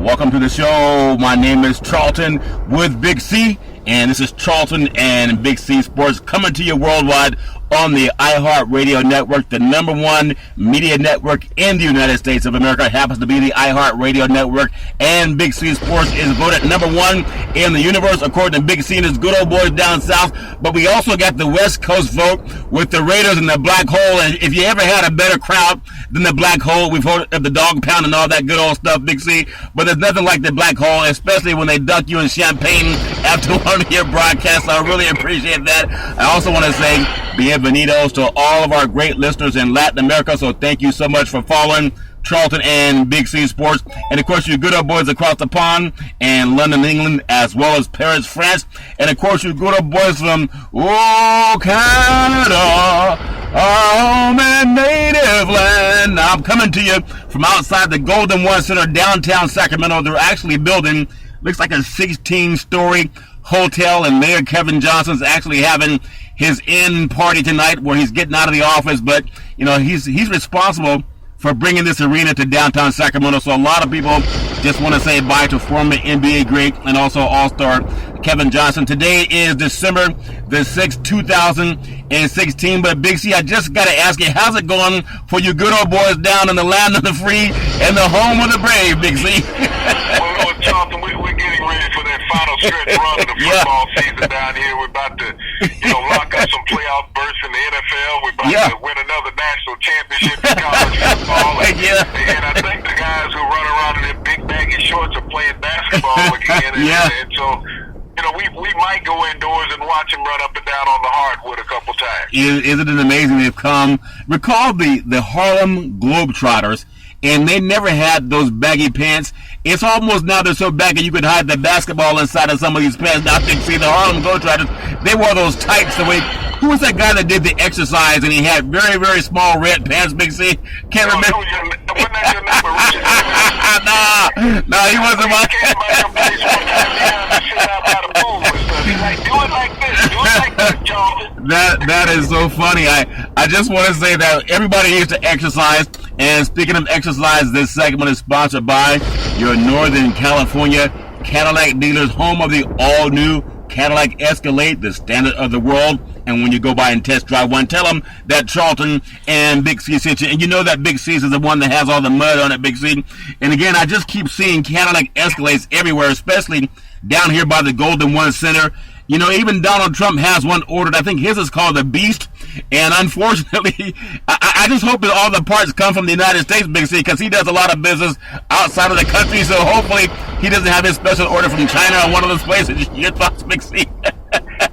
Welcome to the show. My name is Charlton with Big C, and this is Charlton and Big C Sports coming to you worldwide on the iHeartRadio network, the number one media network in the United States of America. It happens to be the iHeartRadio network, and Big C Sports is voted number one in the universe according to Big C and his good old boys down south. But we also got the West Coast vote with the Raiders and the Black Hole. And if you ever had a better crowd than the Black Hole, we've heard of the Dog Pound and all that good old stuff, Big C. But there's nothing like the Black Hole, especially when they duck you in champagne after one of your broadcasts. I really appreciate that. I also want to say bienvenidos to all of our great listeners in Latin America. So thank you so much for following Charlton and Big C Sports. And of course, you good old boys across the pond and London, England, as well as Paris, France. And of course, you good old boys from Canada, our home and native land. Now, I'm coming to you from outside the Golden One Center, downtown Sacramento. They're actually building, looks like a 16-story hotel, and Mayor Kevin Johnson's actually having his end party tonight where he's getting out of the office. But, you know, he's responsible for bringing this arena to downtown Sacramento. So a lot of people just want to say bye to former NBA great and also All-Star Kevin Johnson. Today is December the 6th, 2016. But Big C, I just got to ask you, how's it going for you good old boys down in the land of the free and the home of the brave, Big C? Well, Charlton, we're getting ready for that final stretch run of the football season down here. We're about to, lock up some playoff berths in the NFL. We're about to win another national championship in college football. And I think the guys who run around in their big baggy shorts are playing basketball again. And so, we might go indoors and watch them run up and down on the hardwood a couple times. Isn't it amazing they've come? Recall the Harlem Globetrotters, and they never had those baggy pants. It's almost now they're so baggy you could hide the basketball inside of some of these pants. Now, see, the Harlem Globetrotters, they wore those tights the way. Who was that guy that did the exercise and he had very, very small red pants, Big C? Can't remember. Wasn't that your number, Richard? No, he wasn't my. He came by your place one time. He had to sit out by the pool and stuff. He's like, do it like this, Charlton. That is so funny. I just want to say that everybody needs to exercise. And speaking of exercise, this segment is sponsored by your Northern California Cadillac dealers, home of the all-new Cadillac Escalade, the standard of the world. And when you go by and test drive one, tell them that Charlton and Big C sent you. And you know that Big C's is the one that has all the mud on it, Big C. And again, I just keep seeing Cadillac Escalades everywhere, especially down here by the Golden One Center. Even Donald Trump has one ordered. I think his is called the Beast. And unfortunately, I just hope that all the parts come from the United States, Big C, because he does a lot of business outside of the country. So hopefully he doesn't have his special order from China or one of those places. Your thoughts, Big C?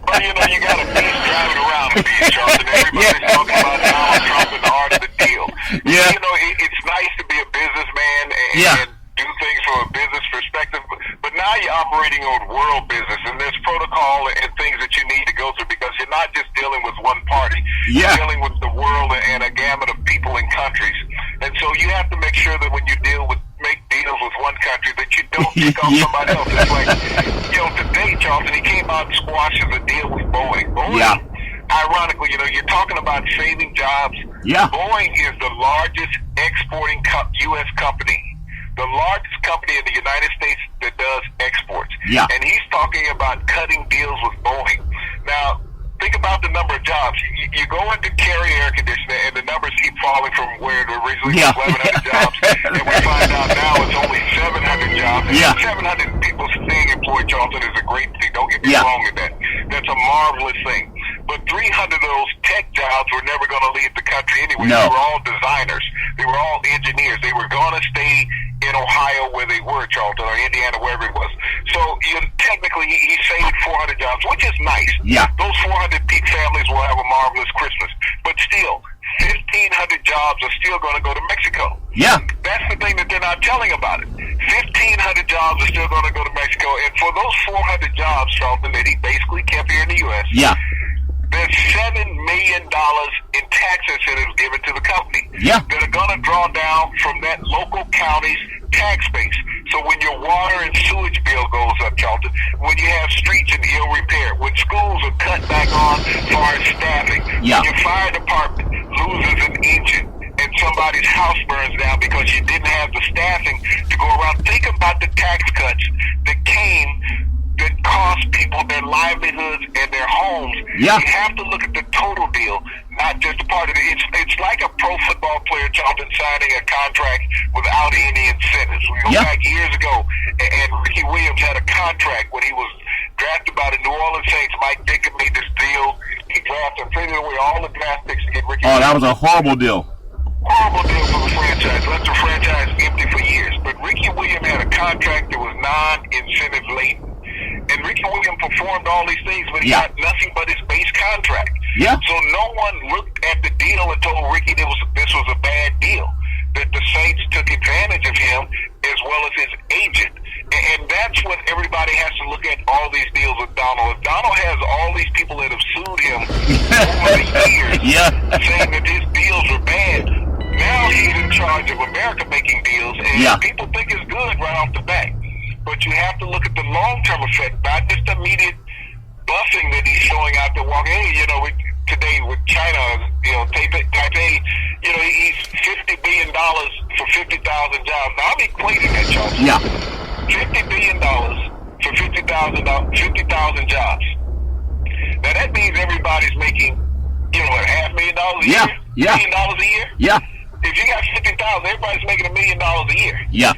Well, you got a beast driving around the beach, Charlton. Everybody's talking about Donald Trump and the art of the deal. Yeah. It's nice to be a businessman and do things from a business perspective, but now you're operating on world business, and there's protocol and things that you need to go through because you're not just dealing with one party. You're dealing with the world and a gamut of people and countries. And so you have to make sure that when you make deals with one country that you don't pick off somebody else. It's like, today, Charlton, he came out and squashes a deal with Boeing. Ironically, you're talking about saving jobs. Boeing is the largest exporting U.S. company. The largest company in the United States that does exports. And he's talking about cutting deals with Boeing. Now, think about the number of jobs. You go into Carrier Air Conditioning, and the numbers keep falling from where it originally was 1,100 jobs. And we find out now it's only 700 jobs. And 700 people staying employed, Charlton, is a great thing. Don't get me wrong in that. That's a marvelous thing. But 300 of those tech jobs were never going to leave the country anyway. They were all designers. They were all engineers. They were going to stay in Ohio where they were, Charlton, or Indiana, wherever it was. So technically he saved 400 jobs, which is nice. Those 400 peak families will have a marvelous Christmas. But still, 1,500 jobs are still going to go to Mexico. That's the thing that they're not telling about it. 1,500 jobs are still going to go to Mexico. And for those 400 jobs, Charlton, that he basically kept here in the U.S., there's $7 million in tax incentives given to the company that are going to draw down from that local county's tax base. So when your water and sewage bill goes up, Charlton, when you have streets in ill repair, when schools are cut back on as far as staffing, when your fire department loses an engine and somebody's house burns down because you didn't have the staffing to go around. Think about the tax cuts that cost people their livelihoods and their homes. Yeah. You have to look at the total deal, not just a part of it. It's like a pro football player, Charlton, signing a contract without any incentives. We go back years ago, and Ricky Williams had a contract when he was drafted by the New Orleans Saints. Mike Ditka made this deal. He drafted and traded away all the draft picks to get Ricky Williams. That was a horrible deal. Horrible deal for the franchise. Left the franchise empty for years. But Ricky Williams had a contract that was non-incentive laden. And Ricky Williams performed all these things, but he got nothing but his base contract. Yeah. So no one looked at the deal and told Ricky this was a bad deal. That the Saints took advantage of him as well as his agent. And that's what everybody has to look at all these deals with Donald. If Donald has all these people that have sued him over the years saying that his deals are bad, now he's in charge of America making deals, and people think it's good right off the bat. But you have to look at the long-term effect, not just the immediate buffing that he's showing out there walking. Hey, today with China, Taipei, he's $50 billion for 50,000 jobs. Now, I'm equating that, Charles. Yeah. $50 billion for 50,000 jobs. Now, that means everybody's making, $500,000 a year? Yeah. $1 million a year? Yeah. If you got 50,000, everybody's making $1 million a year. Yeah.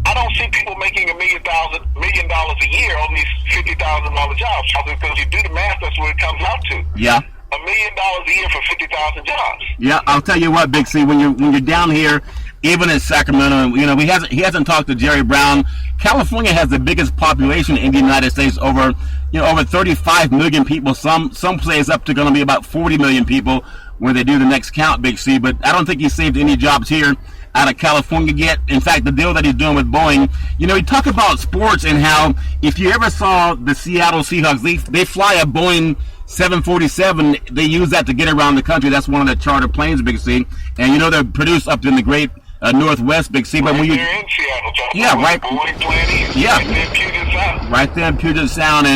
I don't see people making $1 million a year on these $50,000 jobs. Because you do the math, that's what it comes out to. Yeah. $1 million a year for 50,000 jobs. Yeah, I'll tell you what, Big C. When you're down here, even in Sacramento, he hasn't talked to Jerry Brown. California has the biggest population in the United States, over 35 million people. Some places up to going to be about 40 million people when they do the next count, Big C. But I don't think he saved any jobs here out of California yet. In fact, the deal that he's doing with Boeing, he talked about sports and how if you ever saw the Seattle Seahawks, they fly a Boeing 747. They use that to get around the country. That's one of the charter planes, Big C. And they're produced up in the great Northwest, Big C. But when you're in Seattle, right, Boeing plant, right there in Puget Sound. Right there in Puget Sound,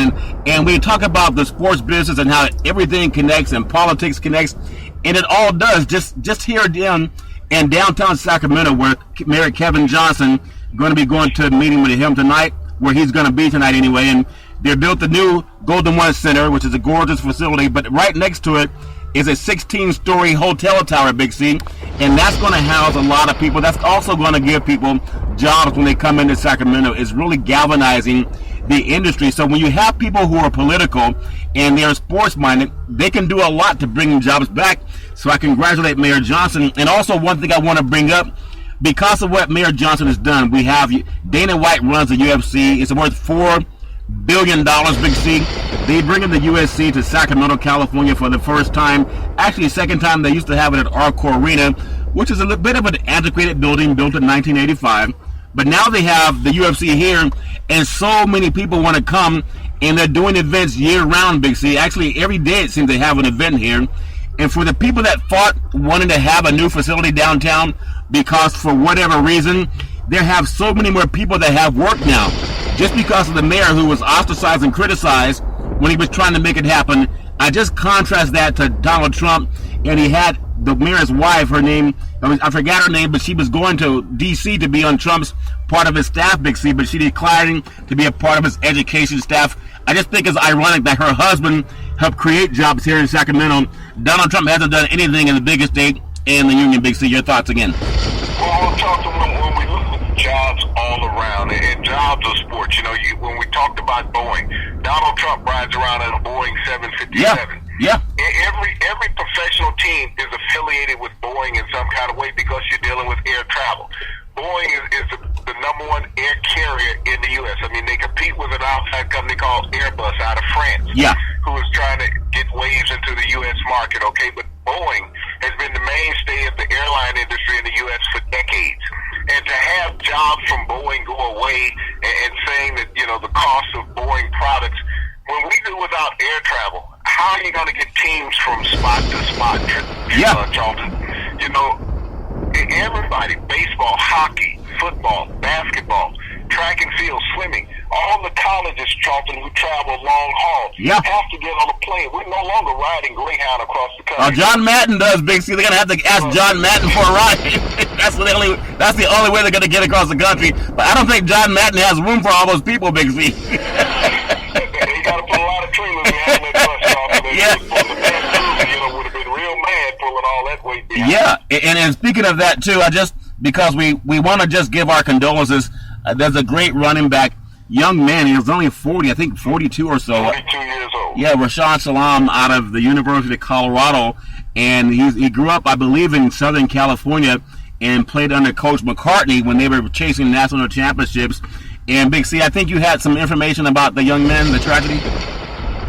and we talk about the sports business and how everything connects and politics connects, and it all does. Just here down in downtown Sacramento, where Mayor Kevin Johnson going to be going to a meeting with him tonight, where he's going to be tonight anyway, and they built the new Golden One Center, which is a gorgeous facility, but right next to it is a 16-story hotel tower, Big C, and that's going to house a lot of people. That's also going to give people jobs when they come into Sacramento. It's really galvanizing the industry. So when you have people who are political and they're sports-minded, they can do a lot to bring jobs back. So I congratulate Mayor Johnson. And also one thing I want to bring up, because of what Mayor Johnson has done, we have Dana White runs the UFC. It's worth $4 billion, Big C. They bring in the USC to Sacramento, California for the first time. Actually, second time. They used to have it at Arco Arena, which is a bit of an antiquated building built in 1985. But now they have the UFC here, and so many people want to come, and they're doing events year-round, Big C. Actually, every day it seems they have an event here. And for the people that fought wanting to have a new facility downtown because for whatever reason, there have so many more people that have work now. Just because of the mayor who was ostracized and criticized when he was trying to make it happen. I just contrast that to Donald Trump, and he had the mayor's wife, her name, I forgot her name, but she was going to D.C. to be on Trump's part of his staff, Big C, but she declined to be a part of his education staff. I just think it's ironic that her husband helped create jobs here in Sacramento. Donald Trump hasn't done anything in the biggest state in the union, Big C. Your thoughts again? Well, we'll talk to when we look at jobs all around, and jobs of sports. When we talked about Boeing, Donald Trump rides around in a Boeing 757. Yeah. Every professional team is affiliated with Boeing in some kind of way because you're dealing with air travel. Boeing is the number one air carrier in the U.S. I mean, they compete with an outside company called Airbus out of France, who is trying to get waves into the U.S. market, okay? But Boeing has been the mainstay of the airline industry in the U.S. for decades. And to have jobs from Boeing go away and saying that, the cost of Boeing products, when we do without air travel, how are you going to get teams from spot to spot, Charlton? Everybody, baseball, hockey, football, basketball, track and field, swimming, All the colleges, Charlton, who travel long haul have to get on a plane. We're no longer riding Greyhound across the country. John Madden does, Big C. They're going to have to ask John Madden for a ride. That's the only way they're going to get across the country. But I don't think John Madden has room for all those people, Big C. They got to put a lot of trailers behind that bus, Charlton. Would have been real mad pulling all that weight behind. Yeah, and speaking of that, too, because we want to just give our condolences. There's a great running back, young man. He was only 40, I think 42 or so. 42 years old. Yeah, Rashaad Salaam out of the University of Colorado. And he grew up, I believe, in Southern California and played under Coach McCartney when they were chasing national championships. And, Big C, I think you had some information about the young man, the tragedy.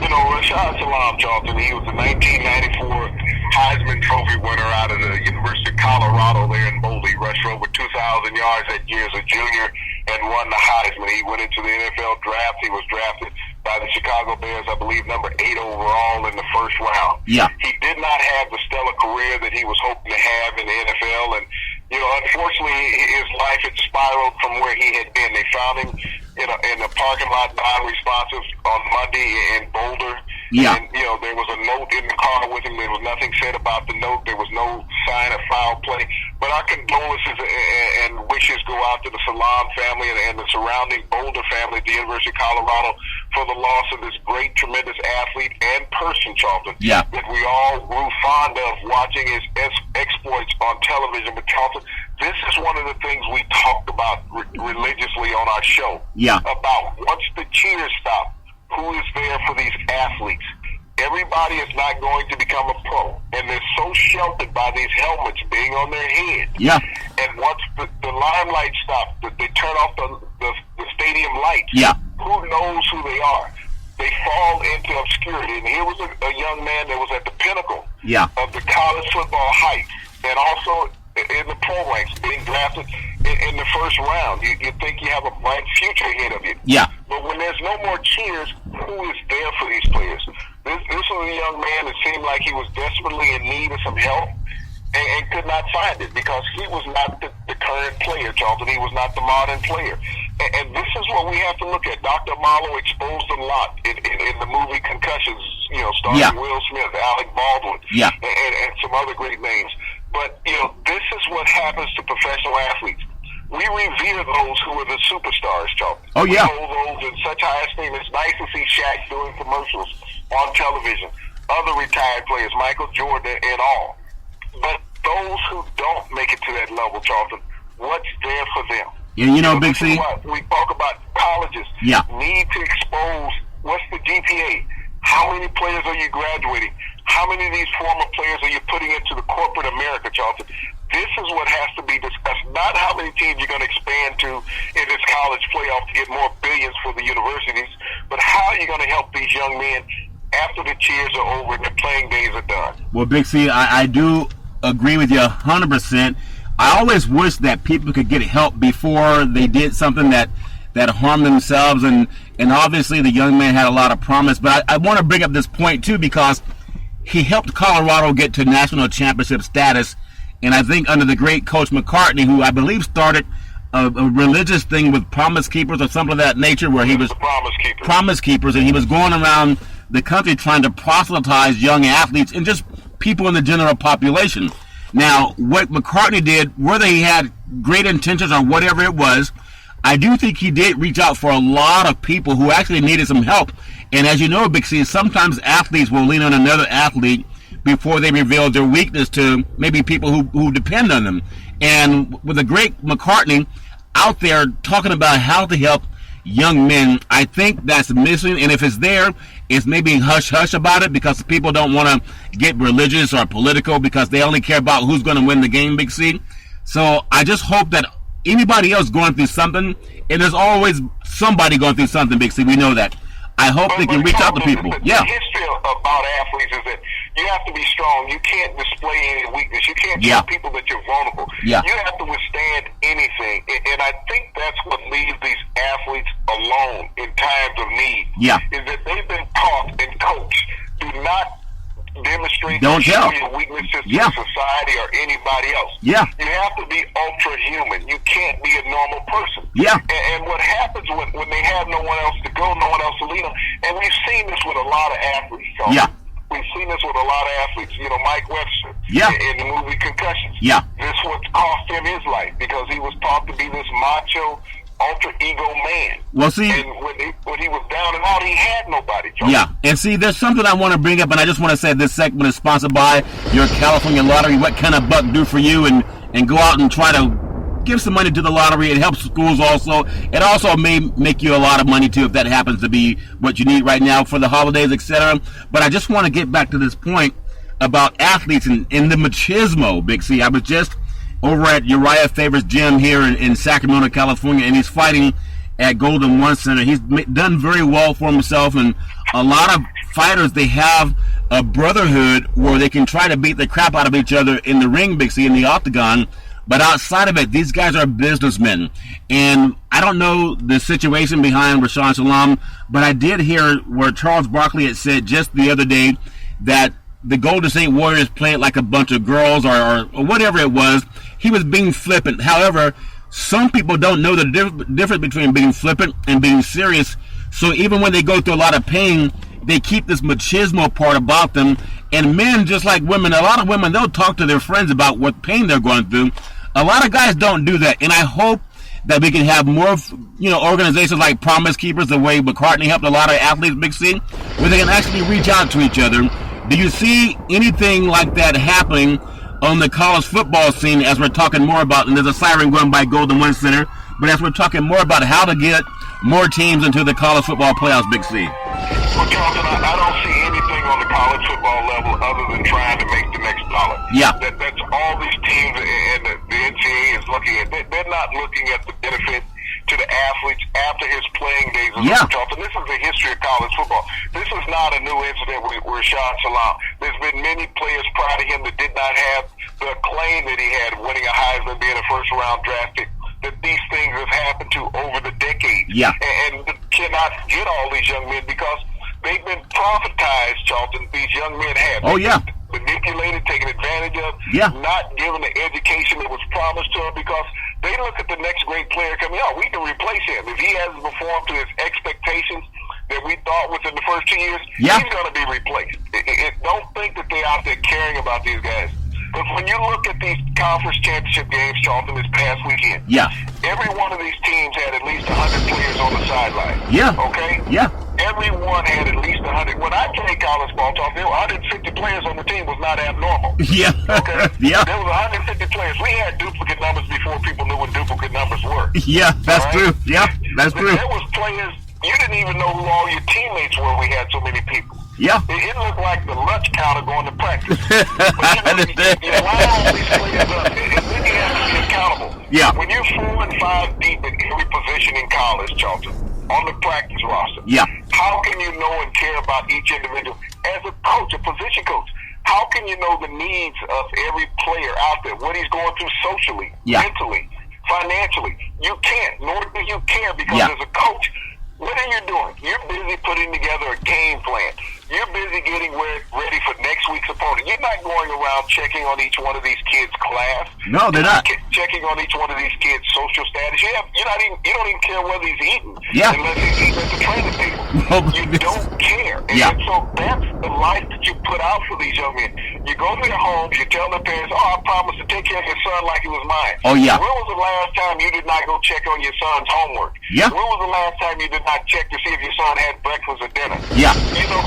Rashaad Salaam, Charlton, he was the 1994 Heisman Trophy winner out of the University of Colorado there in Boulder. He rushed for over 2,000 yards that year as a junior and won the Heisman. He went into the NFL draft. He was drafted by the Chicago Bears, I believe, number 8 overall in the first round. Yeah. He did not have the stellar career that he was hoping to have in the NFL, and unfortunately, his life had spiraled from where he had been. They found him in a parking lot, non-responsive on Monday in Boulder. Yeah. And, there was a note in the car with him. There was nothing said about the note. There was no sign of foul play. But our condolences and wishes go out to the Salaam family and the surrounding Boulder family at the University of Colorado for the loss of this great, tremendous athlete and person, Charlton, that we all grew fond of watching his exploits on television. But, Charlton, this is one of the things we talked about religiously on our show. Yeah. About once the cheers stop, who is there for these athletes? Everybody is not going to become a pro, and they're so sheltered by these helmets being on their head. Yeah. And once the limelight stops, they turn off the stadium lights. Yeah. Who knows who they are? They fall into obscurity. And here was a young man that was at the pinnacle of the college football hype, and also in the pro ranks, being drafted in the first round. You think you have a bright future ahead of you. Yeah. But when there's no more cheers, who is there for these players? This was a young man that seemed like he was desperately in need of some help and could not find it because he was not the current player, Charlton. He was not the modern player. And this is what we have to look at. Dr. Marlowe exposed a lot in the movie Concussions, starring Will Smith, Alec Baldwin, and some other great names. But, this is what happens to professional athletes. We revere those who are the superstars, Charlton. Oh, yeah. We hold those in such high esteem. It's nice to see Shaq doing commercials on television, other retired players, Michael Jordan and all. But those who don't make it to that level, Charlton, what's there for them? Yeah, Big C. We talk about colleges. Need to expose what's the GPA? How many players are you graduating? How many of these former players are you putting into the corporate America, Charlton? This is what has to be discussed, not how many teams you're going to expand to in this college playoff to get more billions for the universities, but how are you going to help these young men after the cheers are over and the playing days are done? Well, Big C, I do agree with you 100%. I always wish that people could get help before they did something that harmed themselves, and obviously the young man had a lot of promise. But I want to bring up this point, too, because he helped Colorado get to national championship status, and I think under the great Coach McCartney, who I believe started a religious thing with Promise Keepers or something of that nature, where he was Promise Keepers, and he was going around the country trying to proselytize young athletes and just people in the general population. Now, what McCartney did, whether he had great intentions or whatever it was, I do think he did reach out for a lot of people who actually needed some help. And as you know, Big C, sometimes athletes will lean on another athlete before they reveal their weakness to maybe people who depend on them. And with the great McCartney out there talking about how to help young men, I think that's missing. And if it's there, it's maybe hush-hush about it because people don't want to get religious or political because they only care about who's going to win the game, Big C. So I just hope that anybody else going through something, and there's always somebody going through something, Big C, we know that. I hope they can reach out to people. The history about athletes is that you have to be strong. You can't display any weakness. You can't tell people that you're vulnerable. You have to withstand anything. And I think that's what leaves these athletes alone in times of need. Is that they've been taught and coached, do not demonstrate Don't tell. your weaknesses to society or anybody else. Yeah. You have to be ultra-human. You can't be a normal person. Yeah. And what happens when they have no one else to go, no one else to lead them, and we've seen this with a lot of athletes. So yeah. We've seen this with a lot of athletes. You know, Mike Webster in the movie Concussions. Yeah. This what cost him his life because he was taught to be this macho, ultra ego man. Well, see, and when he was down and out, he had nobody. Joe. Yeah, and see, there's something I want to bring up, and I just want to say this segment is sponsored by your California Lottery. What can a buck do for you? And go out and try to give some money to the lottery. It helps schools also. It also may make you a lot of money too if that happens to be what you need right now for the holidays, etc. But I just want to get back to this point about athletes and the machismo, Big C. I was just over at Uriah Favor's gym here in Sacramento, California, and he's fighting at Golden One Center. He's done very well for himself, and a lot of fighters, they have a brotherhood where they can try to beat the crap out of each other in the ring, Big C, in the octagon. But outside of it, these guys are businessmen. And I don't know the situation behind Rashaan Salam, but I did hear where Charles Barkley had said just the other day that the Golden State Warriors played like a bunch of girls or whatever it was. He was being flippant. However, some people don't know the difference between being flippant and being serious. So even when they go through a lot of pain, they keep this machismo part about them. And men, just like women, a lot of women, they'll talk to their friends about what pain they're going through. A lot of guys don't do that. And I hope that we can have more, organizations like Promise Keepers, the way McCartney helped a lot of athletes, Big C, where they can actually reach out to each other. Do you see anything like that happening on the college football scene as we're talking more about, and there's a siren going by Golden One Center, but as we're talking more about how to get more teams into the college football playoffs, Big C? Well, Charlton, I don't see anything on the college football level other than trying to make the next dollar. Yeah. That's all these teams and the NCAA is looking at. They're not looking at the benefit to the athletes after his playing days. Charlton, this is the history of college football. This is not a new incident with Rashaan Salam. There's been many players prior to him that did not have the acclaim that he had, winning a Heisman, being a first-round draft pick. That these things have happened to over the decades. Yeah. And cannot get all these young men because they've been prophetized, Charlton, these young men have. Oh, yeah. Manipulated, taken advantage of, not given the education that was promised to them because they look at the next great player coming out. We can replace him. If he hasn't performed to his expectations that we thought within the first 2 years, he's going to be replaced. Don't think that they're out there caring about these guys. But when you look at these conference championship games, Charlton, this past weekend, every one of these teams had at least 100 players on the sideline. Yeah. Okay? Yeah. Every one had at least 100. When I played college ball, Charlton, there were 150 players on the team was not abnormal. Yeah. Okay? Yeah. There was 150 players. We had duplicate numbers before people knew what duplicate numbers were. Yeah, that's true. Yeah, that's true. There was players, you didn't even know who all your teammates were. We had so many people. Yeah. It looked like the lunch counter going to practice. But you line all these players up, and then you have to be accountable. Yeah. When you're 4 and 5 deep in every position in college, Charlton, on the practice roster, how can you know and care about each individual? As a coach, a position coach, how can you know the needs of every player out there, what he's going through socially, mentally, financially? You can't, nor do you care because as a coach, what are you doing? You're busy putting together a game plan. You're busy getting ready for next week's opponent. You're not going around checking on each one of these kids' class. No, they're not. Checking on each one of these kids' social status. You don't even care whether he's eating. Yeah. Unless he's eating at the training table. You don't care. And so that's the life that you put out for these young men. You go to their homes, you tell their parents, I promise to take care of your son like it was mine. Oh, yeah. When was the last time you did not go check on your son's homework? Yeah. When was the last time you did not check to see if your son had breakfast or dinner? Yeah.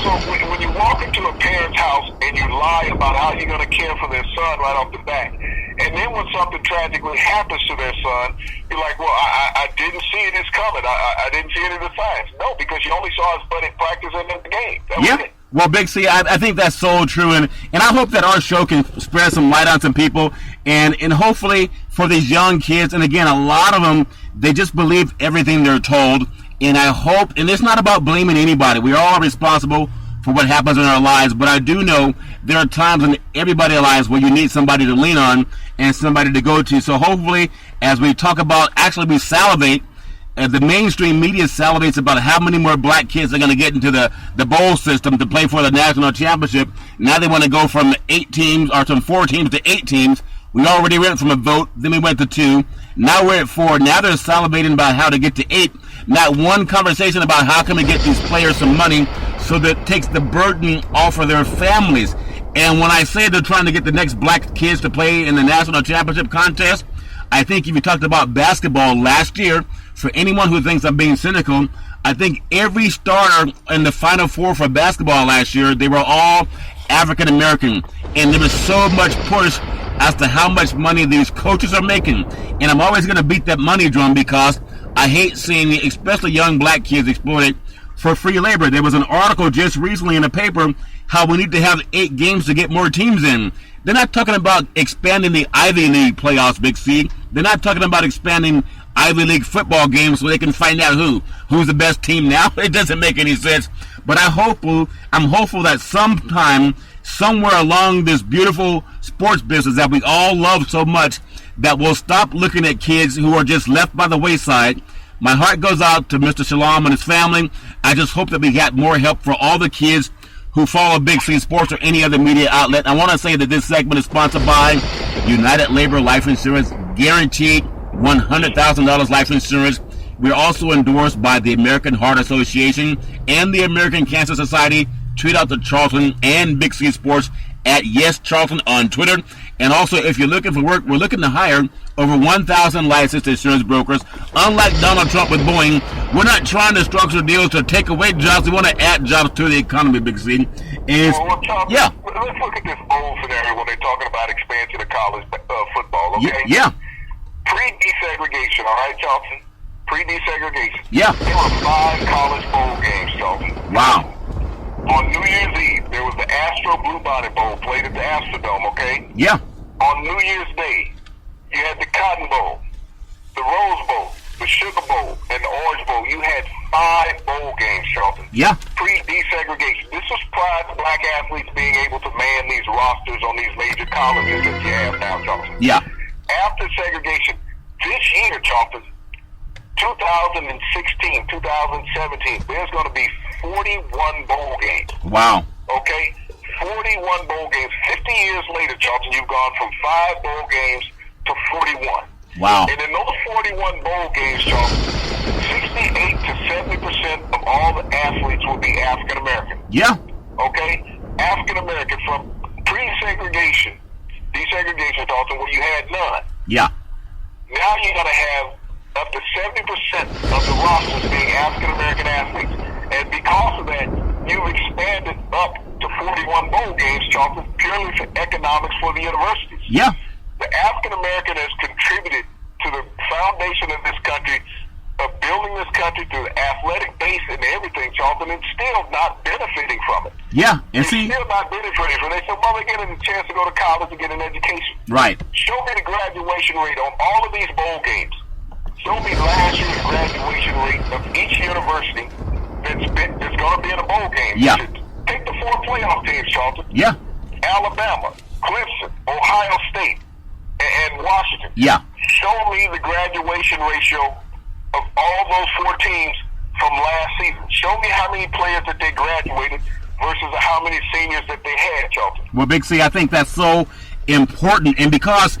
So when you walk into a parent's house and you lie about how you're going to care for their son right off the bat, and then when something tragically happens to their son, you're like, well, I didn't see it as coming. I didn't see it as a sign. No, because you only saw his butt in practice and in the game. That was it. Well, Big C, I think that's so true, and I hope that our show can spread some light on some people, and hopefully for these young kids, and again, a lot of them, they just believe everything they're told, and I hope, and it's not about blaming anybody. We are all responsible for what happens in our lives, but I do know there are times in everybody's lives where you need somebody to lean on and somebody to go to, so hopefully, as we talk about, actually we salivate the mainstream media salivates about how many more black kids are going to get into the bowl system to play for the national championship. Now they want to go from 8 teams, or from 4 teams to 8 teams. We already went from a vote, then we went to 2. Now we're at 4. Now they're salivating about how to get to 8. Not one conversation about how can we get these players some money so that it takes the burden off of their families. And when I say they're trying to get the next black kids to play in the national championship contest, I think if you talked about basketball last year, for anyone who thinks I'm being cynical, I think every starter in the Final Four for basketball last year, they were all African American. And there was so much push as to how much money these coaches are making. And I'm always going to beat that money drum because I hate seeing, especially young black kids, exploited for free labor. There was an article just recently in the paper how we need to have 8 games to get more teams in. They're not talking about expanding the Ivy League playoffs, Big C. They're not talking about expanding Ivy League football games so they can find out who's the best team now. It doesn't make any sense. But I'm hopeful that sometime, somewhere along this beautiful sports business that we all love so much, that we'll stop looking at kids who are just left by the wayside. My heart goes out to Mr. Shalom and his family. I just hope that we got more help for all the kids who follow Big C Sports or any other media outlet. I want to say that this segment is sponsored by United Labor Life Insurance, guaranteed $100,000 life insurance. We're also endorsed by the American Heart Association and the American Cancer Society. Tweet out to Charlton and Big C Sports at Yes Charlton on Twitter. And also, if you're looking for work, we're looking to hire over 1,000 licensed insurance brokers. Unlike Donald Trump with Boeing, we're not trying to structure deals to take away jobs. We want to add jobs to the economy, Big C. Let's look at this bowl scenario when they're talking about expansion of college football, okay? Yeah. Pre-desegregation, all right, Charlton? Pre-desegregation. Yeah. There were 5 college bowl games, Charlton. Wow. On New Year's Eve, there was the Astro Bluebonnet Bowl played at the Astrodome, okay? Yeah. On New Year's Day, you had the Cotton Bowl, the Rose Bowl, the Sugar Bowl, and the Orange Bowl. You had 5 bowl games, Charlton. Yeah. Pre-desegregation. This was prior to black athletes being able to man these rosters on these major colleges that you have now, Charlton. Yeah. After segregation, this year, Charlton, 2016, 2017, there's going to be 41 bowl games. Wow. Okay? 41 bowl games. 50 years later, Charlton, you've gone from 5 bowl games to 41. Wow. And in those 41 bowl games, Charlton, 68 to 70% of all the athletes will be African American. Yeah. Okay? African American from pre-segregation, desegregation, Charlton, where you had none. Yeah. Now you're going to have up to 70% of the rosters being African American athletes. And because of that, you've expanded up to 41 bowl games, Charlton, purely for economics for the universities. Yeah. The African American has contributed to the foundation of this country, of building this country through the athletic base and everything, Charlton, and still not benefiting from it. Yeah. And They're still not benefiting from it. They said, well, they're getting a chance to go to college and get an education. Right. Show me the graduation rate on all of these bowl games. Show me last year's graduation rate of each university that's going to be in a bowl game. Yeah. Take the 4 playoff teams, Charlton. Yeah. Alabama, Clemson, Ohio State, and Washington. Yeah. Show me the graduation ratio of all those 4 teams from last season. Show me how many players that they graduated versus how many seniors that they had, Charlton. Well, Big C, I think that's so important. And because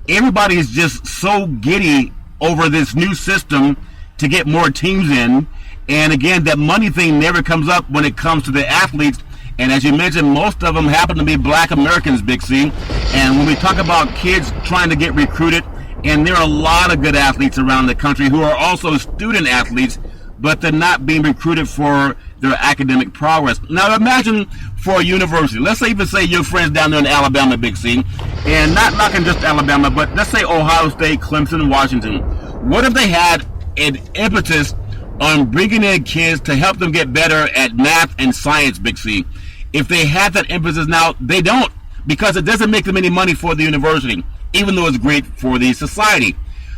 everybody is just so giddy over this new system to get more teams in, and again, that money thing never comes up when it comes to the athletes. And as you mentioned, most of them happen to be black Americans, Big C. And when we talk about kids trying to get recruited, and there are a lot of good athletes around the country who are also student athletes, but they're not being recruited for their academic progress. Now imagine for a university, let's even say your friends down there in Alabama, Big C, and not knocking just Alabama, but let's say Ohio State, Clemson, Washington. What if they had an impetus on bringing in kids to help them get better at math and science, Big C? If they had that emphasis now, they don't, because it doesn't make them any money for the university, even though it's great for the society.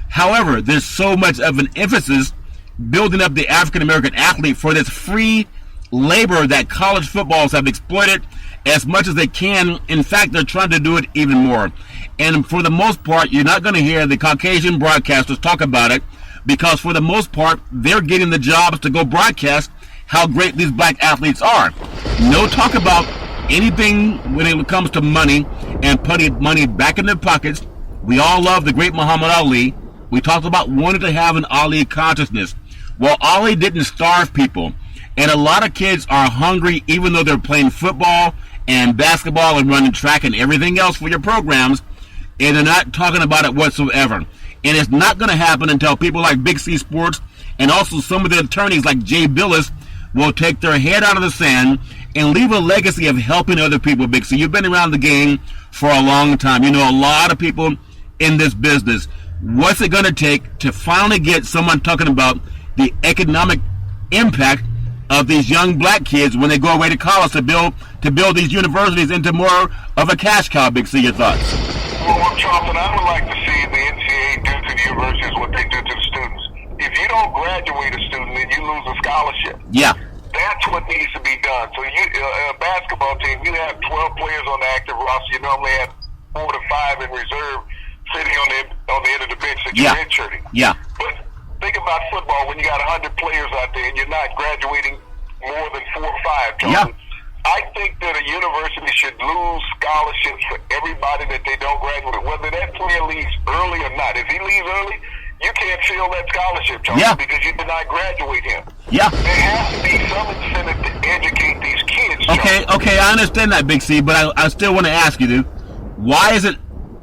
However, there's so much of an emphasis building up the African American athlete for this free labor that college footballs have exploited as much as they can. In fact, they're trying to do it even more. And for the most part, you're not going to hear the Caucasian broadcasters talk about it, because for the most part, they're getting the jobs to go broadcast how great these black athletes are. No talk about anything when it comes to money and putting money back in their pockets. We all love the great Muhammad Ali. We talked about wanting to have an Ali consciousness. Well, Ali didn't starve people. And a lot of kids are hungry even though they're playing football and basketball and running track and everything else for your programs, and they're not talking about it whatsoever. And it's not going to happen until people like Big C Sports and also some of the attorneys like Jay Billis will take their head out of the sand and leave a legacy of helping other people. Big C, you've been around the game for a long time. You know a lot of people in this business. What's it going to take to finally get someone talking about the economic impact of these young black kids when they go away to college to build these universities into more of a cash cow? Big C, your thoughts? Well, Charlton, I would like to see the NCAA do to the universities what they do to the students. If you don't graduate a student, then you lose a scholarship. Yeah. That's what needs to be done. So a basketball team, you have 12 players on the active roster. You normally have 4 to 5 in reserve sitting on the end of the bench that you're redshirting. Yeah. But think about football when you got 100 players out there and you're not graduating more than 4 or 5. Charlton. Yeah. I think that a university should lose scholarships for everybody that they don't graduate, whether that player leaves early or not. If he leaves early, you can't fill that scholarship, Charlton, because you did not graduate him. Yeah. There has to be some incentive to educate these kids, Charlton. Okay, I understand that, Big C, but I still want to ask you, dude, why is it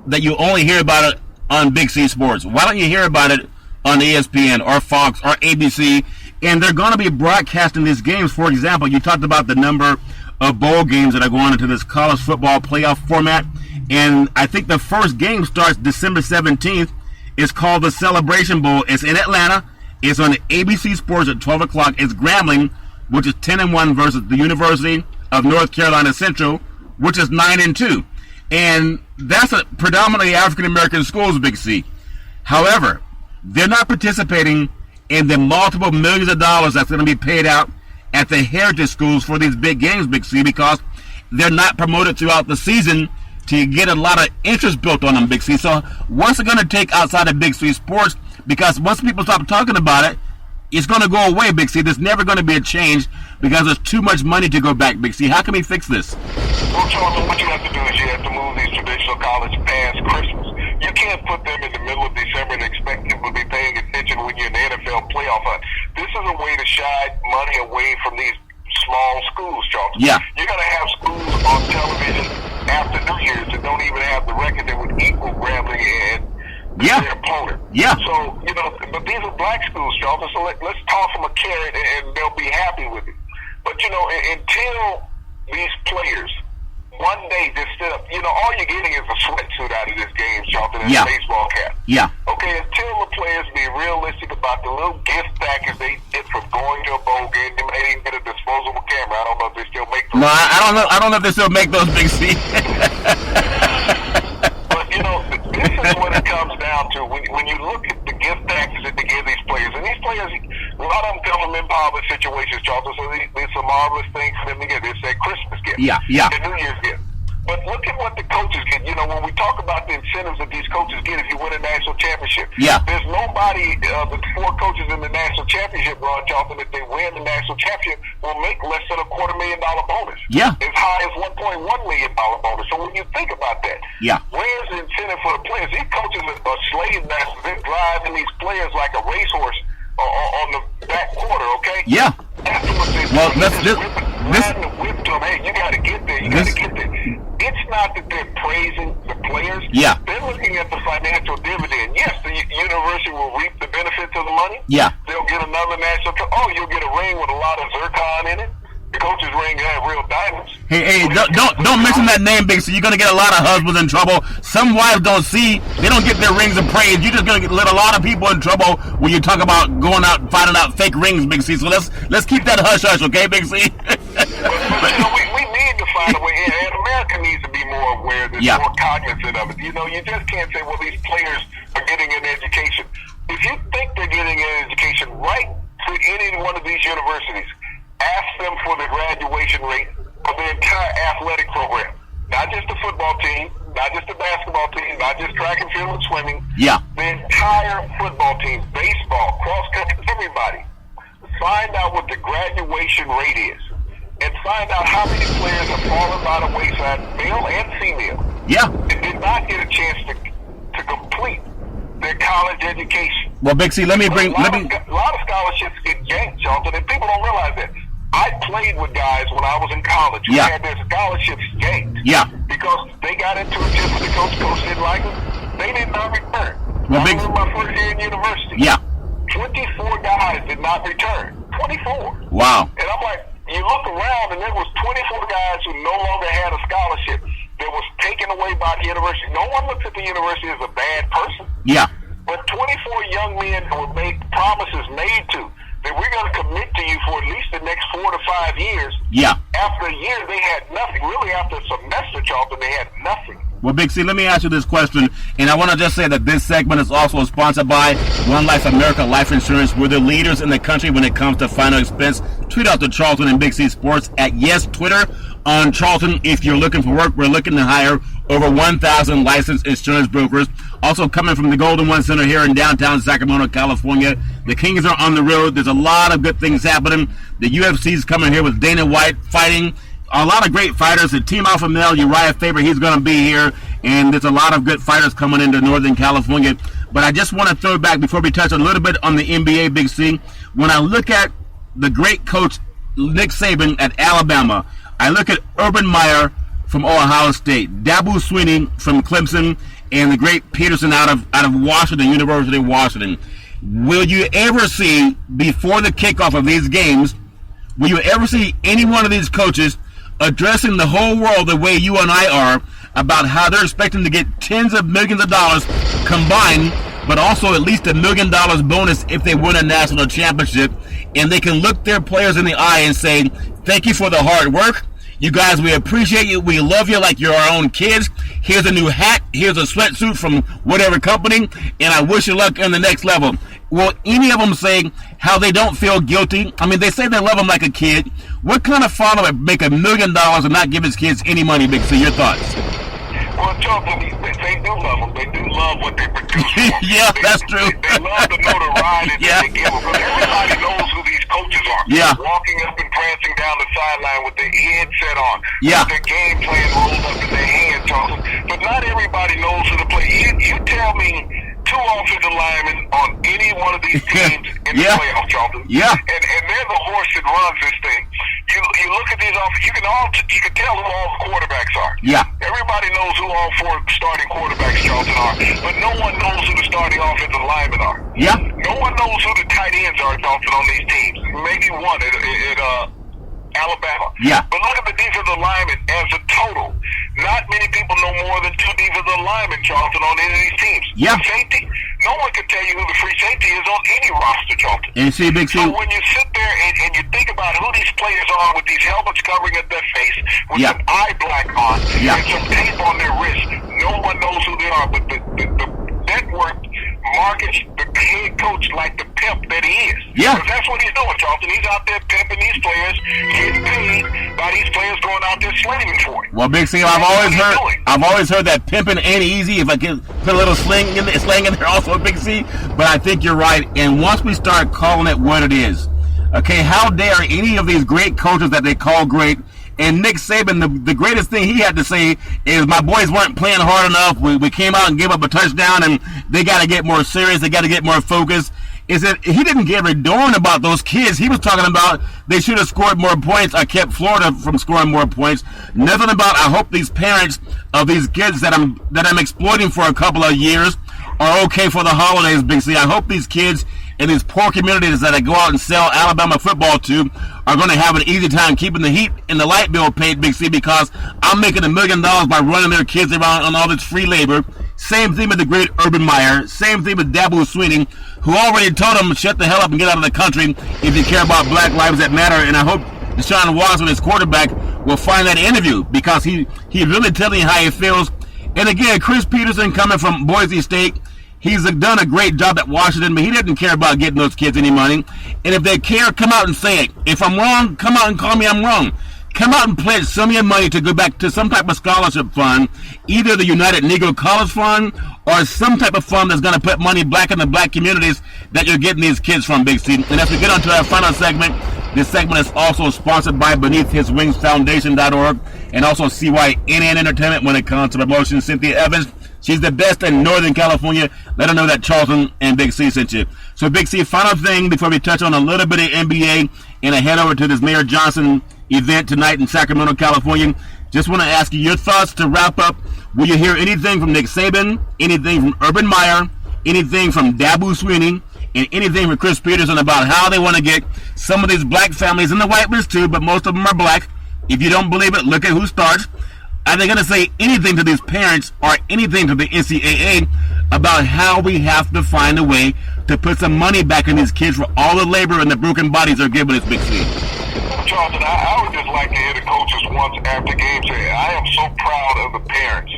that you only hear about it on Big C Sports? Why don't you hear about it on ESPN or Fox or ABC? And they're going to be broadcasting these games. For example, you talked about the number of bowl games that are going into this college football playoff format. And I think the first game starts December 17th. It's called the Celebration Bowl. It's in Atlanta. It's on ABC Sports at 12 o'clock. It's Grambling, which is 10-1 versus the University of North Carolina Central, which is 9-2. And that's a predominantly African-American schools, Big C. However, they're not participating in the multiple millions of dollars that's going to be paid out at the heritage schools for these big games, Big C, because they're not promoted throughout the season to get a lot of interest built on them, Big C. So what's it going to take outside of Big C Sports? Because once people stop talking about it, it's going to go away, Big C. There's never going to be a change because there's too much money to go back, Big C. How can we fix this? Well, Charlton, what you have to do is you have to move these traditional colleges past Christmas. You can't put them in the middle of December and expect people to be paying attention when you're in the NFL playoff hunt. This is a way to shy money away from these small schools, Charlton. Yeah. You're going to have schools on television after New Year's that don't even have the record that would equal Grambling and their opponent. Yeah. So, but these are black schools, Charlton, so let's toss them a carrot and they'll be happy with it. But, until these players one day just sit up, all you're getting is a sweatsuit out of this game, Charlton, and a baseball cap. Yeah. Okay, until the players be realistic about the little gift package they get from going to a bowl game, they may even get a disposable camera. I don't know if they still make those. No, I don't know if they still make those, Big C. But, this is what it comes down to. When you look at the gift packages that they give these players, and these players, a lot of them come from impoverished situations, Charlton, so it's a marvelous thing for them to get. It's their Christmas gift. Yeah. The New Year's gift. But look at what the coaches get. When we talk about the incentives that these coaches get if you win a national championship, there's nobody, the 4 coaches in the national championship, Ron Charlton, if they win the national championship, will make less than $250,000 bonus. Yeah. As high as $1.1 million bonus. So when you think about that, where's the incentive for the players? These coaches are slave masters. They're driving these players like a racehorse on the back quarter, okay? Yeah. That's what they do. Well, Riding the whip to them, hey, you got to get there. You got to get there. It's not that they're praising the players. Yeah. They're looking at the financial dividend. Yes, the university will reap the benefits of the money. Yeah. They'll get another national. You'll get a ring with a lot of zircon in it. The coach's ring have real diamonds. Hey, don't mention that name, Big C. You're gonna get a lot of husbands in trouble. Some wives don't get their rings of praise. You're just gonna let a lot of people in trouble when you talk about going out and finding out fake rings, Big C. So let's keep that hush, okay, Big C? we need to find a way, and America needs to be more aware, more cognizant of it. You just can't say, well, these players are getting an education. If you think they're getting an education, write to any one of these universities. Ask them for the graduation rate of the entire athletic program. Not just the football team, not just the basketball team, not just track and field and swimming. Yeah. The entire football team, baseball, cross country, everybody. Find out what the graduation rate is, and find out how many players have fallen by the wayside, male and female. Yeah. And did not get a chance to complete their college education. Well, Big C, let me. A lot of scholarships get yanked, Charlton, and people don't realize that. I played with guys when I was in college who had their scholarships yanked. Yeah. Because they got into a gym with the coach didn't like them. They did not return. Well, I remember my first year in university. Yeah. 24 guys did not return. 24. Wow. And I'm like, you look around and there was 24 guys who no longer had a scholarship that was taken away by the university. No one looks at the university as a bad person. Yeah. But 24 young men who were promises made to that we're going to commit to you for at least the next 4 to 5 years. Yeah. After a year, they had nothing. Really, after a semester, Charlton, they had nothing. Well, Big C, let me ask you this question, and I want to just say that this segment is also sponsored by One Life America Life Insurance. We're the leaders in the country when it comes to final expense. Tweet out to Charlton and Big C Sports at Yes Twitter on Charlton. If you're looking for work, we're looking to hire over 1,000 licensed insurance brokers. Also coming from the Golden One Center here in downtown Sacramento, California. The Kings are on the road. There's a lot of good things happening. The UFC's coming here with Dana White fighting. A lot of great fighters. The Team Alpha Male, Uriah Faber, he's going to be here. And there's a lot of good fighters coming into Northern California. But I just want to throw back before we touch a little bit on the NBA, Big C. When I look at the great coach Nick Saban at Alabama, I look at Urban Meyer from Ohio State, Dabo Swinney from Clemson, and the great Peterson out of Washington, University of Washington. Will you ever see, before the kickoff of these games, will you ever see any one of these coaches addressing the whole world the way you and I are about how they're expecting to get tens of millions of dollars combined, but also at least $1 million bonus if they win a national championship, and they can look their players in the eye and say, thank you for the hard work. You guys, we appreciate you. We love you like you're our own kids. Here's a new hat. Here's a sweatsuit from whatever company, and I wish you luck on the next level. Will any of them say how they don't feel guilty? I mean, they say they love him like a kid. What kind of father would make $1 million and not give his kids any money, Big C? Your thoughts? Well, Charlton, they do love them. They do love what they produce. Yeah, that's true. They love the notoriety that they give them. But everybody knows who these coaches are. Yeah. Walking up and prancing down the sideline with their headset on. Yeah. With their game plan rolled up in their hand, Charlton. But not everybody knows who to play. You tell me 2 offensive linemen on any one of these teams in the playoffs, Charlton. Yeah. And they're the horse that runs this thing. You look at these offenses, you can tell who all the quarterbacks are. Yeah. Everybody knows who all 4 starting quarterbacks, Charlton, are, but no one knows who the starting offensive linemen are. Yeah. No one knows who the tight ends are, Charlton, on these teams. Maybe one at Alabama. Yeah. But look at the defensive linemen as a total. Not many people know more than 2 defensive linemen, Charlton, on any of these teams. Yeah. Safety. No one can tell you who the free safety is on any roster, Charlton. And see, Big C. So when you sit there and you think about who these players are with these helmets covering up their face, with some eye black on, and some tape on their wrist, no one knows who they are. But the network markets the head coach like the pimp that he is. Yeah. Because that's what he's doing, Charlton. He's out there pimping these players, getting paid by these players going out there slaving for him. Well, Big C, I've always heard that pimping ain't easy. If I can put a little slang in there also, Big C. But I think you're right. And once we start calling it what it is, okay, how dare any of these great coaches that they call great, and Nick Saban, the greatest thing he had to say is my boys weren't playing hard enough. We came out and gave up a touchdown, and they got to get more serious. They got to get more focused. Is that he didn't give a darn about those kids. He was talking about they should have scored more points. I kept Florida from scoring more points. Nothing about I hope these parents of these kids that I'm exploiting for a couple of years are okay for the holidays, Big C. I hope these kids in these poor communities that I go out and sell Alabama football to are going to have an easy time keeping the heat and the light bill paid, Big C, because I'm making $1 million by running their kids around on all this free labor. Same thing with the great Urban Meyer. Same thing with Dabo Swinney, who already told them shut the hell up and get out of the country if you care about Black Lives That Matter. And I hope Deshaun Watson, his quarterback, will find that interview because he's really telling you how he feels. And again, Chris Peterson coming from Boise State, he's done a great job at Washington, but he doesn't care about getting those kids any money. And if they care, come out and say it. If I'm wrong, come out and call me I'm wrong. come out and pledge some of your money to go back to some type of scholarship fund, either the United Negro College Fund or some type of fund that's going to put money back in the black communities that you're getting these kids from, Big C. And as we get on to our final segment, this segment is also sponsored by BeneathHisWingsFoundation.org and also CYNN Entertainment when it comes to promotion. Cynthia Evans, she's the best in Northern California. Let her know that Charlton and Big C sent you. So, Big C, final thing before we touch on a little bit of NBA and I head over to this Mayor Johnson event tonight in Sacramento, California. Just want to ask you your thoughts to wrap up. Will you hear anything from Nick Saban, anything from Urban Meyer, anything from Dabo Swinney, and anything from Chris Peterson about how they want to get some of these black families in the white list too, but most of them are black. If you don't believe it, look at who starts. Are they going to say anything to these parents or anything to the NCAA about how we have to find a way to put some money back in these kids for all the labor and the broken bodies they're giving us, Big C? Charlton, I would just like to hear the coaches once after games say, I am so proud of the parents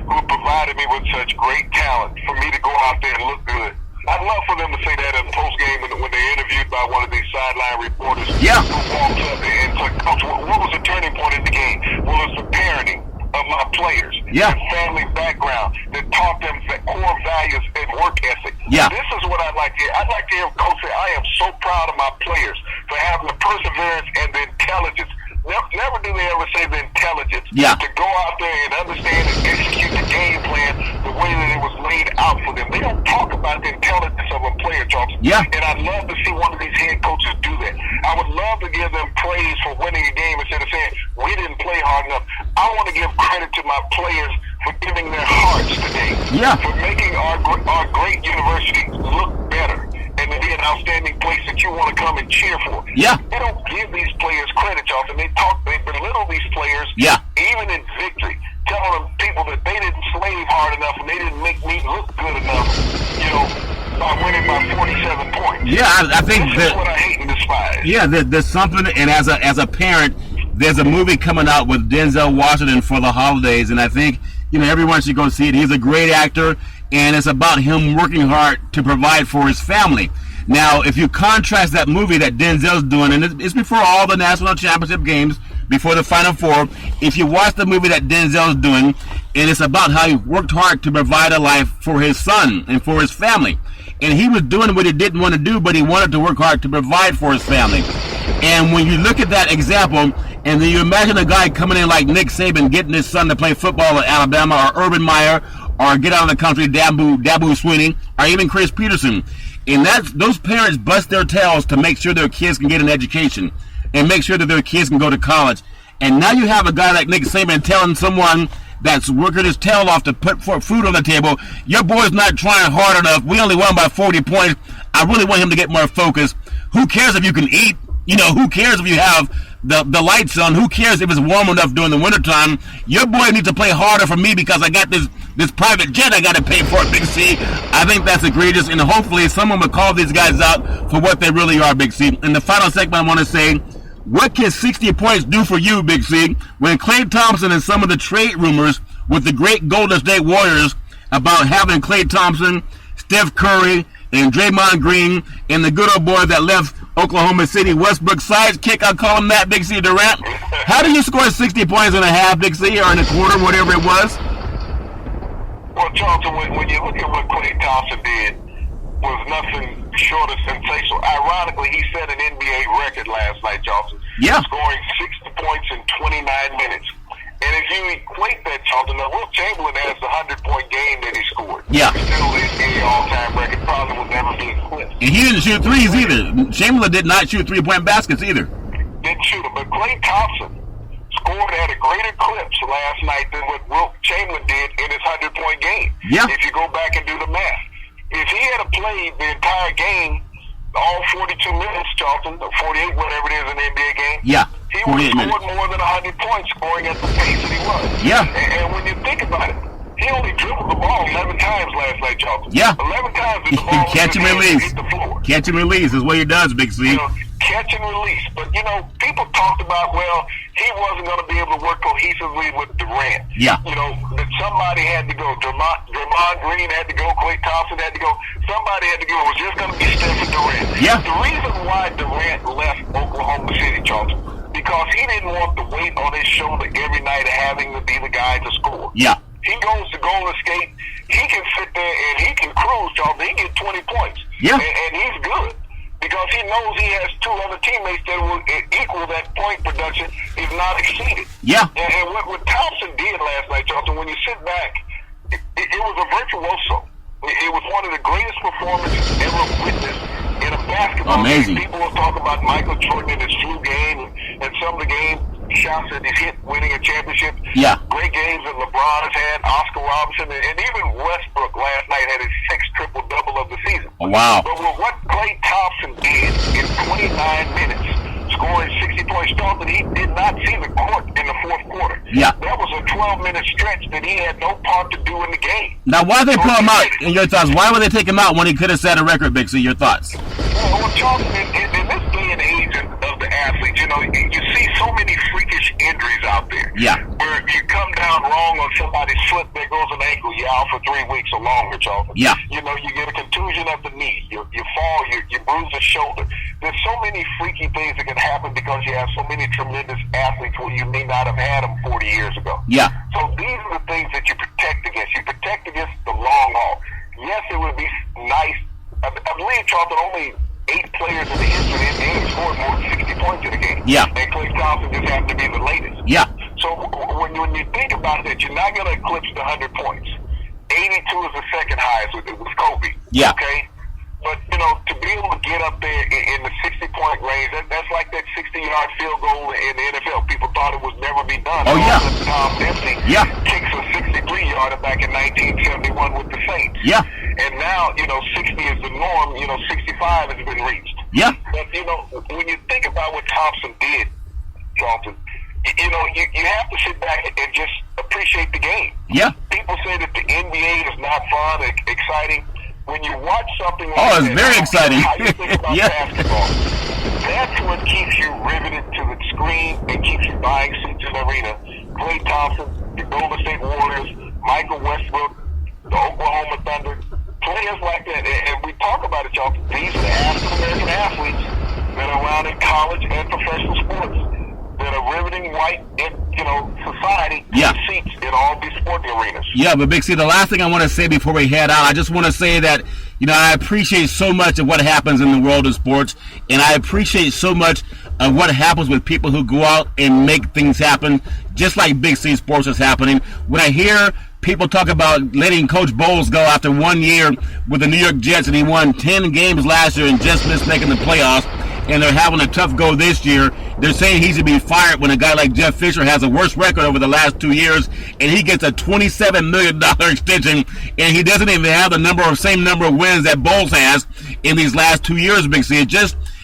who provided me with such great talent for me to go out there and look good. I'd love for them to say that in post-game when they're interviewed by one of these sideline reporters who walks up and said, Coach, what was the turning point in the game? Well, it's the parenting of my players, their family background, that taught them the core values and work ethic. This is what I'd like to hear. I'd like to hear Coach say, I am so proud of my players for having the perseverance and the intelligence. Never do they ever say the intelligence to go out there and understand and execute the game plan the way that it was laid out for them. They don't talk about the intelligence of a player, Charlton. And I'd love to see one of these head coaches do that. I would love to give them praise for winning a game instead of saying, we didn't play hard enough. I want to give credit to my players for giving their hearts today, for making our great university look better and to be an outstanding place that you want to come and cheer for. They don't give these players credit, Charlton. They belittle these players, even in victory, telling them people that they didn't slave hard enough and they didn't make me look good enough, by winning by 47 points. I think this is what I hate and despise. There's something, and as a parent, there's a movie coming out with Denzel Washington for the holidays, and I think everyone should go see it. He's a great actor, and it's about him working hard to provide for his family. Now, if you contrast that movie that Denzel's doing, and it's before all the national championship games, before the Final Four, if you watch the movie that Denzel's doing, and it's about how he worked hard to provide a life for his son and for his family. And he was doing what he didn't want to do, but he wanted to work hard to provide for his family. And when you look at that example, and then you imagine a guy coming in like Nick Saban, getting his son to play football at Alabama, or Urban Meyer, or get out of the country, Dabo Swinney, or even Chris Peterson. And those parents bust their tails to make sure their kids can get an education and make sure that their kids can go to college. And now you have a guy like Nick Saban telling someone that's working his tail off to put food on the table, your boy's not trying hard enough. We only won by 40 points. I really want him to get more focus. Who cares if you can eat? Who cares if you have the lights on? Who cares if it's warm enough during the wintertime? Your boy needs to play harder for me because I got this private jet I got to pay for, Big C. I think that's egregious, and hopefully someone will call these guys out for what they really are, Big C. In the final segment, I want to say, what can 60 points do for you, Big C, when Klay Thompson and some of the trade rumors with the great Golden State Warriors about having Klay Thompson, Steph Curry, and Draymond Green, and the good old boy that left Oklahoma City, Westbrook sidekick, I'll call him that, Big C Durant. How do you score 60 points in a half, Big C, or in a quarter, whatever it was? Well, Charlton, when you look at what Klay Thompson did, was nothing short of sensational. Ironically, he set an NBA record last night, Charlton, scoring 60 points in 29 minutes. And if you equate that, Charlton, now Wilt Chamberlain has the 100-point game that he scored. Still the NBA all-time record, probably will never be eclipsed. And he didn't shoot threes either. Chamberlain did not shoot three-point baskets either. Didn't shoot them, but Klay Thompson scored at a greater clip last night than what Wilt Chamberlain did in his 100-point game. If you go back and do the math. If he had played the entire game, all 42 minutes, Charlton, or 48, whatever it is in the NBA game, he would have scored more than 100 points scoring at the pace that he was. And when you think about it, he only dribbled the ball 11 times last night, Charlton. 11 times the ball catch and release. Hit the floor. Catch and release is what he does, Big C. Catch and release. But, people talked about, he wasn't going to be able to work cohesively with Durant. That somebody had to go. Draymond Green had to go. Klay Thompson had to go. Somebody had to go. It was just going to be Steph and Durant. The reason why Durant left Oklahoma City, Charlton, because he didn't want the weight on his shoulder every night of having to be the guy to score. Yeah. He goes to Golden State. He can sit there and he can cruise, Charles. He get 20 points. Yeah. And he's good because he knows he has two other teammates that will equal that point production, if not exceed it. Yeah. And what Thompson did last night, Charles, when you sit back, it was a virtuoso. It was one of the greatest performances ever witnessed in a basketball Amazing. game. People will talk about Michael Jordan and his flu game and some of the game shots that he's hit winning a championship. Yeah. Great games that LeBron has had, Oscar Robertson, and even Westbrook last night had his 6th triple-double of the season. Oh, wow. But with what Klay Thompson did in 29 minutes, scoring 60 points, Charlton, he did not see the court in the fourth quarter. Yeah. That was a 12-minute stretch that he had no part to do in the game. Now, why they pull him out, in your thoughts? Why would they take him out when he could have set a record, Big C? Your thoughts? Well, Charlton, in this day and age of the athletes, you know, you see so many freakish injuries out there. Yeah. Where you come down wrong on somebody's foot, there goes an ankle, you're out for 3 weeks or longer, Charlton. Yeah. You know, you get a contusion of the knee, you fall, you bruise the shoulder. There's so many freaky things that can happen because you have so many tremendous athletes where you may not have had them 40 years ago. Yeah. So these are the things that you protect against. You protect against the long haul. Yes, it would be nice. I believe, Charlton, only 8 players in the history of the NBA have scored more than 60 points in a game. Yeah. And Klay Thompson just happened to be the latest. Yeah. So when you think about that, you're not going to eclipse the 100 points. 82 is the second highest with Kobe. Yeah. Okay? But, you know, to be able to get up there in the 60-point range, that's like that 60-yard field goal in the NFL. People thought it would never be done. Oh, yeah. Tom Dempsey kicks a 63-yarder back in 1971 with the Saints. Yeah. And now, you know, 60 is the norm. You know, 65 has been reached. Yeah. But, you know, when you think about what Thompson did, Charlton, you know, you have to sit back and just appreciate the game. Yeah. People say that the NBA is not fun, exciting. When you watch something like it's that, very exciting. how you think about Yeah. basketball, that's what keeps you riveted to the screen and keeps you buying seats in the arena. Klay Thompson, the Golden State Warriors, Michael Westbrook, the Oklahoma Thunder, players like that. And we talk about it, y'all. These are the African-American athletes that are around in college and professional sports that are riveting white, you know, society seats in all these sporting arenas. Yeah, but Big C, the last thing I want to say before we head out, I just want to say that, you know, I appreciate so much of what happens in the world of sports, and I appreciate so much of what happens with people who go out and make things happen, just like Big C Sports is happening. When I hear people talk about letting Coach Bowles go after 1 year with the New York Jets, and he won 10 games last year and just missed making the playoffs, and they're having a tough go this year. They're saying he should be fired when a guy like Jeff Fisher has a worse record over the last 2 years, and he gets a $27 million extension, and he doesn't even have the same number of wins that Bowles has in these last 2 years, Big C.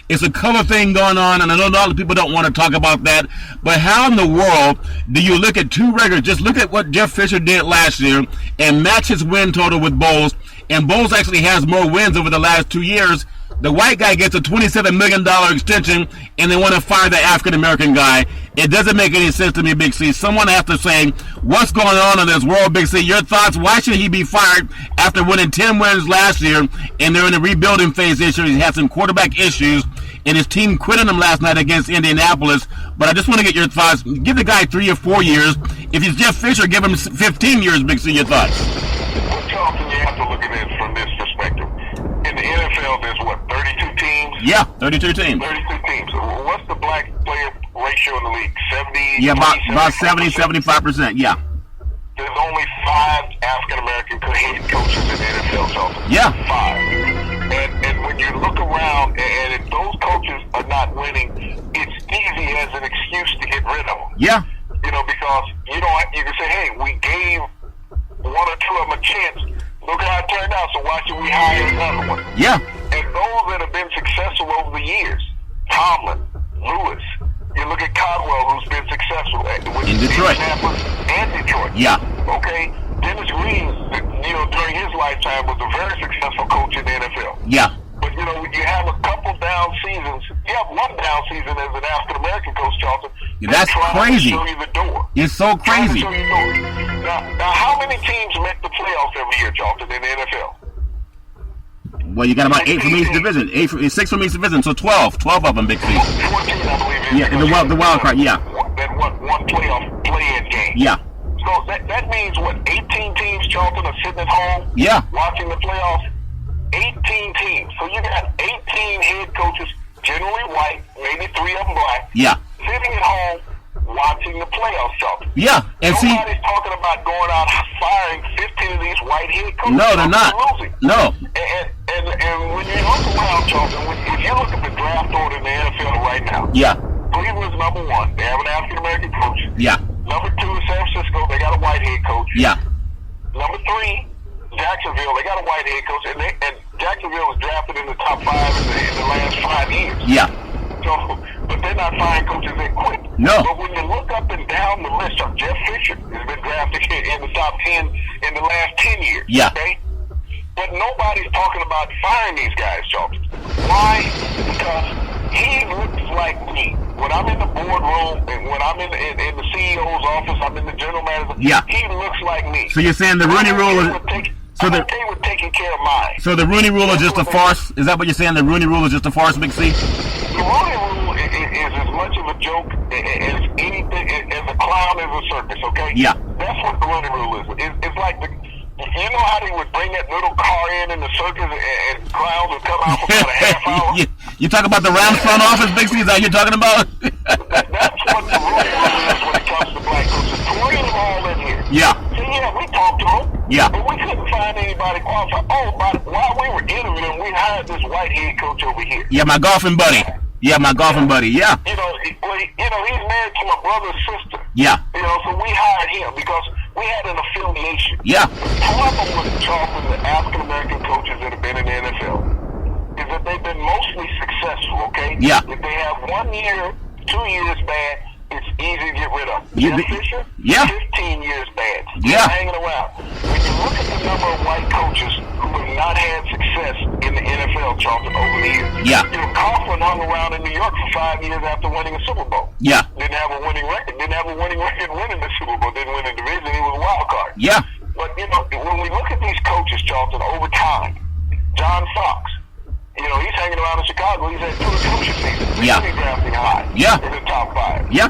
It's a color thing going on, and I know a lot of people don't want to talk about that, but how in the world do you look at 2 records, just look at what Jeff Fisher did last year, and match his win total with Bowles, and Bowles actually has more wins over the last 2 years. The white guy gets a $27 million extension, and they want to fire the African-American guy. It doesn't make any sense to me, Big C. Someone has to say, what's going on in this world, Big C? Your thoughts, why should he be fired after winning 10 wins last year, and they're in a rebuilding phase this year? He had some quarterback issues, and his team quitted him last night against Indianapolis. But I just want to get your thoughts. Give the guy 3 or 4 years. If he's Jeff Fisher, give him 15 years, Big C. Your thoughts? Well, Charlton, you have to look at it from this perspective. In the NFL, there's what, 32 teams? Yeah, 32 teams. 32 teams. What's the black player ratio in the league? 70? Yeah, about 70, 75%. Yeah. There's only 5 African-American head coaches in the NFL, Charlton. Yeah. 5. And when you look around, and if those coaches are not winning, it's easy as an excuse to get rid of them. Yeah. You know, because you can say, hey, we gave 1 or 2 of them a chance. Look how it turned out, so why should we hire another one? Yeah. And those that have been successful over the years, Tomlin, Lewis, you look at Caldwell, who's been successful in Detroit. And Detroit. Yeah. Okay. Dennis Green, you know, during his lifetime was a very successful coach in the NFL. Yeah. But, you know, you have a couple down seasons. You have 1 down season as an African-American coach, Charlton. That's crazy. To show you the door. It's so crazy. Show you the door. Now, how many teams make the playoffs every year, Charlton, in the NFL? Well, you got about 8 from each division. 6 from each division, so 12. 12 of them, Big C. 14, I believe, Yeah, the wild card. Yeah. That one playoff play-in game. Yeah. So that means what? 18 teams, Charlton, are sitting at home. Yeah. Watching the playoffs. 18 teams. So you got 18 head coaches, generally white, maybe 3 of them black. Yeah. Sitting at home watching the playoffs, Charlton. Yeah. And nobody's talking about going out firing 15 of these white head coaches. No, they're not. Losing. No. And when you look around, Charlton, if you look at the draft order in the NFL right now, yeah. Cleveland's number 1. They have an African American coach. Yeah. Number 2 is San Francisco. They got a white head coach. Yeah. Number 3, Jacksonville. They got a white head coach, and Jacksonville was drafted in the top 5 in the last 5 years. Yeah. So, but they're not firing coaches that quick. No. But when you look up and down the list, Jeff Fisher has been drafted in the top 10 in the last 10 years. Yeah. Okay? But nobody's talking about firing these guys, Charlton. Why? Because he looks like me. When I'm in the boardroom, and when I'm in the CEO's office, I'm in the general manager. Yeah. He looks like me. So you're saying the Rooney Rule is... I'm okay with taking care of mine. So the Rooney Rule is just a farce? Is that what you're saying? The Rooney Rule is just a farce, Big C? The Rooney Rule is as much of a joke as anything, as a clown as a circus, okay? Yeah. That's what the Rooney Rule is. It's like you know how they would bring that little car in the circus and clowns would come out for about a half hour? You talk about the Rams front office, Big C? Is that what you're talking about? That's what the Rooney Rule is when it comes to black coaches. 20 of them all in here. Yeah. So yeah, we talked to them. Yeah. But we couldn't find anybody qualified. While we were interviewing, we hired this white head coach over here. Yeah, my golfing buddy. Yeah, my golfing buddy. Yeah. He's married to my brother's sister. Yeah. So we hired him because we had an affiliation. Yeah. The problem with Charlton, the African American coaches that have been in the NFL, is that they've been mostly successful. Okay. Yeah. If they have 1 year, 2 years bad, it's easy to get rid of. Jeff Fisher, yeah. 15 years bad. Yeah. Hanging around. When you look at the number of white coaches who have not had success in the NFL, Charlton, over the years. Yeah. Coughlin hung around in New York for 5 years after winning a Super Bowl. Yeah. Didn't have a winning record. Didn't have a winning record winning the Super Bowl. Didn't win the division. He was a wild card. Yeah. But, when we look at these coaches, Charlton, over time, John Fox, he's hanging around in Chicago. He's had 2 coaching seasons. Yeah. He's drafting high. Yeah. In the top 5. Yeah.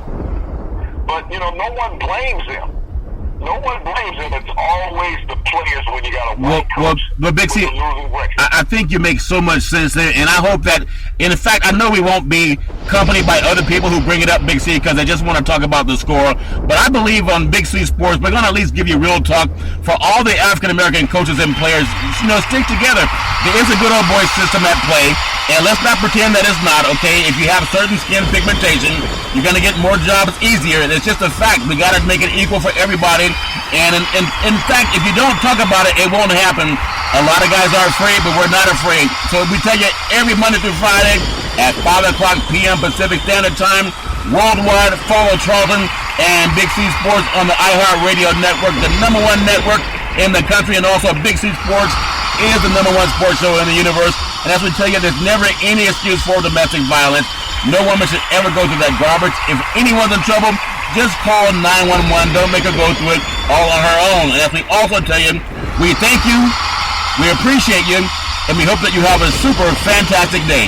But, no one blames them. No one blames them. It's always the players when you got a white coach well, Big C, with a losing record. I think you make so much sense there, and I hope that, in fact, I know we won't be accompanied by other people who bring it up, Big C, because they just want to talk about the score, but I believe on Big C Sports, we're going to at least give you real talk for all the African-American coaches and players. Stick together. There is a good old boy system at play, and let's not pretend that it's not, okay? If you have certain skin pigmentation, you're going to get more jobs easier, and it's just a fact. We got to make it equal for everybody. And in fact, if you don't talk about it, it won't happen. A lot of guys are afraid, but we're not afraid. So we tell you every Monday through Friday at 5 o'clock p.m. Pacific Standard Time, worldwide, follow Charlton and Big C Sports on the iHeart Radio Network, the #1 network in the country, and also Big C Sports is the #1 sports show in the universe. And as we tell you, there's never any excuse for domestic violence. No woman should ever go through that garbage. If anyone's in trouble, just call 911. Don't make her go through it all on her own. And as we also tell you, we thank you, we appreciate you, and we hope that you have a super fantastic day.